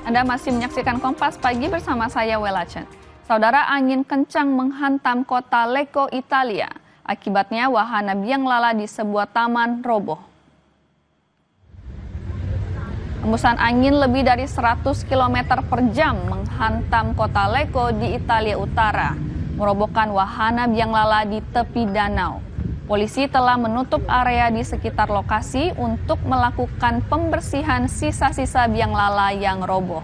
Anda masih menyaksikan Kompas Pagi bersama saya Welachen. Saudara, angin kencang menghantam kota Lecco, Italia. Akibatnya wahana biang lala di sebuah taman roboh. Hembusan angin lebih dari 100 km per jam menghantam kota Lecco di Italia Utara, merobohkan wahana biang lala di tepi danau. Polisi telah menutup area di sekitar lokasi untuk melakukan pembersihan sisa-sisa biang lala yang roboh.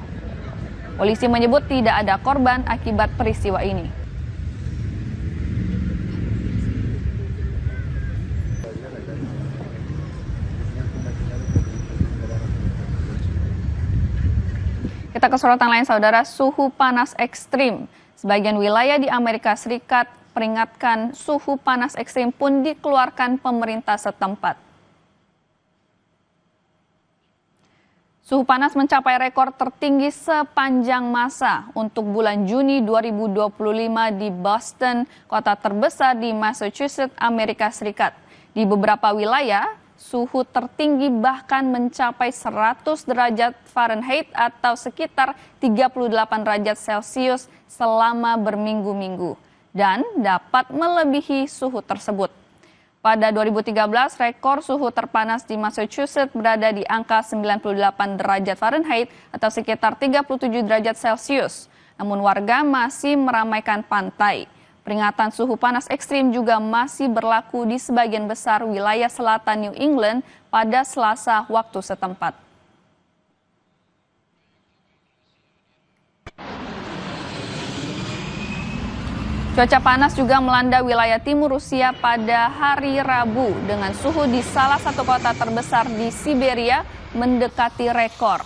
Polisi menyebut tidak ada korban akibat peristiwa ini. Kita ke sorotan lain, saudara. Suhu panas ekstrim. Sebagian wilayah di Amerika Serikat peringatkan suhu panas ekstrim pun dikeluarkan pemerintah setempat. Suhu panas mencapai rekor tertinggi sepanjang masa untuk bulan Juni 2025 di Boston, kota terbesar di Massachusetts, Amerika Serikat. Di beberapa wilayah, suhu tertinggi bahkan mencapai 100 derajat Fahrenheit atau sekitar 38 derajat Celcius selama berminggu-minggu dan dapat melebihi suhu tersebut. Pada 2013, rekor suhu terpanas di Massachusetts berada di angka 98 derajat Fahrenheit atau sekitar 37 derajat Celcius. Namun warga masih meramaikan pantai. Peringatan suhu panas ekstrim juga masih berlaku di sebagian besar wilayah selatan New England pada Selasa waktu setempat. Cuaca panas juga melanda wilayah timur Rusia pada hari Rabu dengan suhu di salah satu kota terbesar di Siberia mendekati rekor.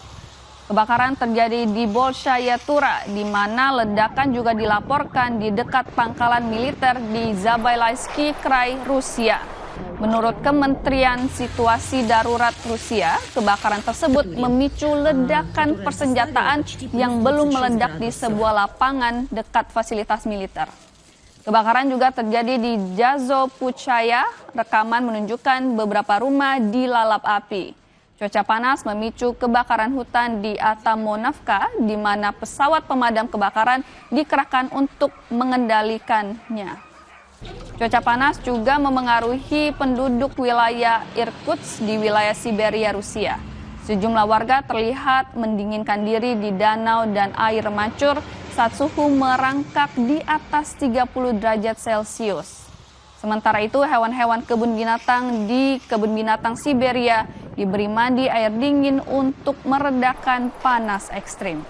Kebakaran terjadi di Bolshaya Tura, di mana ledakan juga dilaporkan di dekat pangkalan militer di Zabaylaysky Krai, Rusia. Menurut Kementerian Situasi Darurat Rusia, kebakaran tersebut memicu ledakan persenjataan yang belum meledak di sebuah lapangan dekat fasilitas militer. Kebakaran juga terjadi di Jazopuchaya. Rekaman menunjukkan beberapa rumah dilalap api. Cuaca panas memicu kebakaran hutan di Atamonovka, di mana pesawat pemadam kebakaran dikerahkan untuk mengendalikannya. Cuaca panas juga memengaruhi penduduk wilayah Irkutsk di wilayah Siberia, Rusia. Sejumlah warga terlihat mendinginkan diri di danau dan air mancur saat suhu merangkak di atas 30 derajat Celcius. Sementara itu, hewan-hewan kebun binatang di kebun binatang Siberia diberi mandi air dingin untuk meredakan panas ekstrim.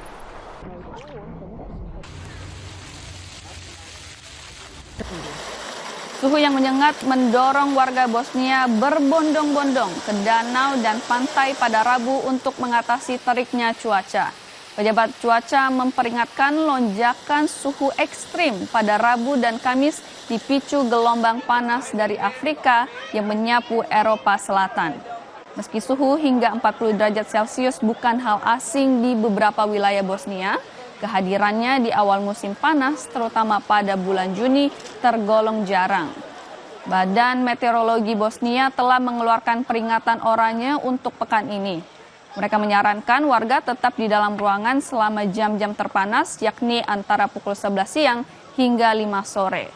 Suhu yang menyengat mendorong warga Bosnia berbondong-bondong ke danau dan pantai pada Rabu untuk mengatasi teriknya cuaca. Pejabat cuaca memperingatkan lonjakan suhu ekstrim pada Rabu dan Kamis dipicu gelombang panas dari Afrika yang menyapu Eropa Selatan. Meski suhu hingga 40 derajat Celcius bukan hal asing di beberapa wilayah Bosnia, kehadirannya di awal musim panas, terutama pada bulan Juni, tergolong jarang. Badan Meteorologi Bosnia telah mengeluarkan peringatan oranye untuk pekan ini. Mereka menyarankan warga tetap di dalam ruangan selama jam-jam terpanas, yakni antara pukul 11 siang hingga 5 sore.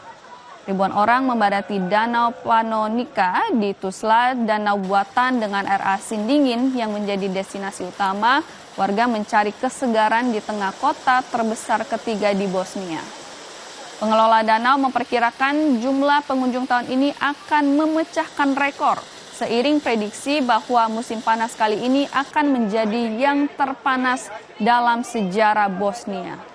Ribuan orang membadati Danau Panonika di Tuzla, danau buatan dengan air asin dingin yang menjadi destinasi utama. Warga mencari kesegaran di tengah kota terbesar ketiga di Bosnia. Pengelola danau memperkirakan jumlah pengunjung tahun ini akan memecahkan rekor, seiring prediksi bahwa musim panas kali ini akan menjadi yang terpanas dalam sejarah Bosnia.